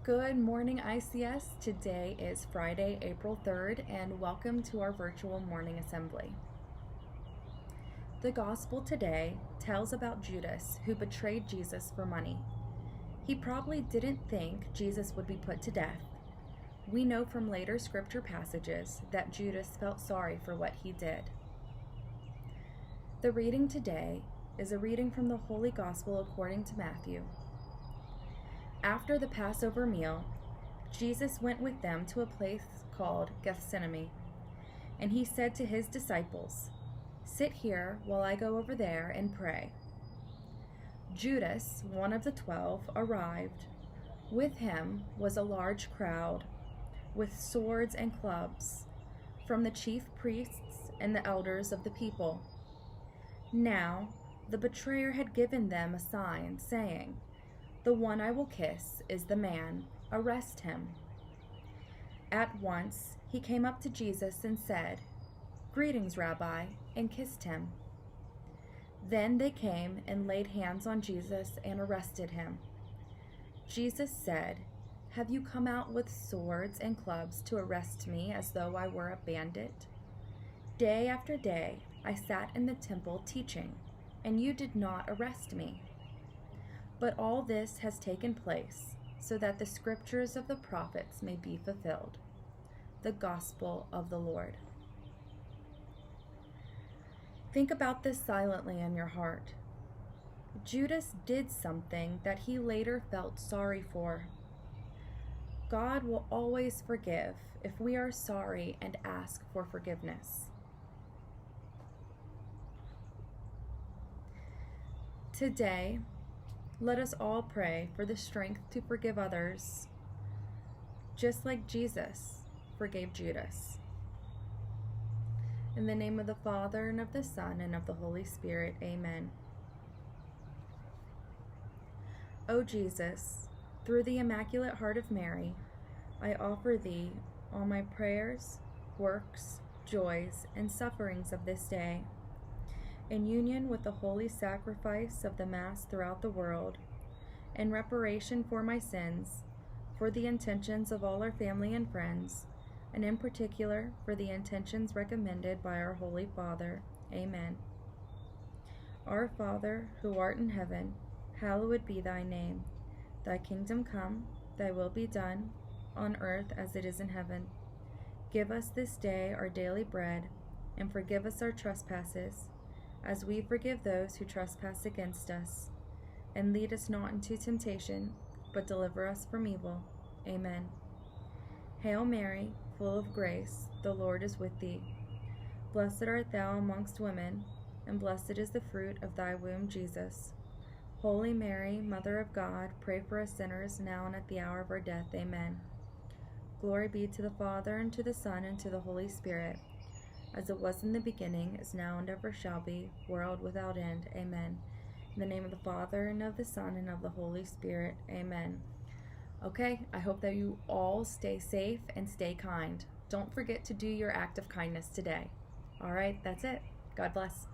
Good morning, ICS. Today is Friday, April 3rd, and welcome to our virtual morning assembly. The gospel today tells about Judas, who betrayed Jesus for money. He probably didn't think Jesus would be put to death. We know from later scripture passages that Judas felt sorry for what he did. The reading today is a reading from the Holy Gospel according to Matthew. After the Passover meal, Jesus went with them to a place called Gethsemane, and he said to his disciples, "Sit here while I go over there and pray." Judas, one of the 12, arrived. With him was a large crowd, with swords and clubs, from the chief priests and the elders of the people. Now the betrayer had given them a sign, saying, "The one I will kiss is the man. Arrest him." At once he came up to Jesus and said, "Greetings, Rabbi," and kissed him. Then they came and laid hands on Jesus and arrested him. Jesus said, "Have you come out with swords and clubs to arrest me as though I were a bandit? Day after day I sat in the temple teaching, and you did not arrest me. But all this has taken place so that the scriptures of the prophets may be fulfilled." The Gospel of the Lord. Think about this silently in your heart. Judas did something that he later felt sorry for. God will always forgive if we are sorry and ask for forgiveness. Today, let us all pray for the strength to forgive others, just like Jesus forgave Judas. In the name of the Father, and of the Son, and of the Holy Spirit, amen. O Jesus, through the Immaculate Heart of Mary, I offer thee all my prayers, works, joys, and sufferings of this day, in union with the holy sacrifice of the Mass throughout the world, in reparation for my sins, for the intentions of all our family and friends, and in particular for the intentions recommended by our Holy Father. Amen. Our Father, who art in heaven, hallowed be thy name. Thy kingdom come, thy will be done, on earth as it is in heaven. Give us this day our daily bread, and forgive us our trespasses, as we forgive those who trespass against us. And lead us not into temptation, but deliver us from evil. Amen. Hail Mary, full of grace, the Lord is with thee. Blessed art thou amongst women, and blessed is the fruit of thy womb, Jesus. Holy Mary, Mother of God, pray for us sinners, now and at the hour of our death. Amen. Glory be to the Father, and to the Son, and to the Holy Spirit, as it was in the beginning, is now, and ever shall be, world without end. Amen. In the name of the Father, and of the Son, and of the Holy Spirit. Amen. Okay, I hope that you all stay safe and stay kind. Don't forget to do your act of kindness today. All right, that's it. God bless.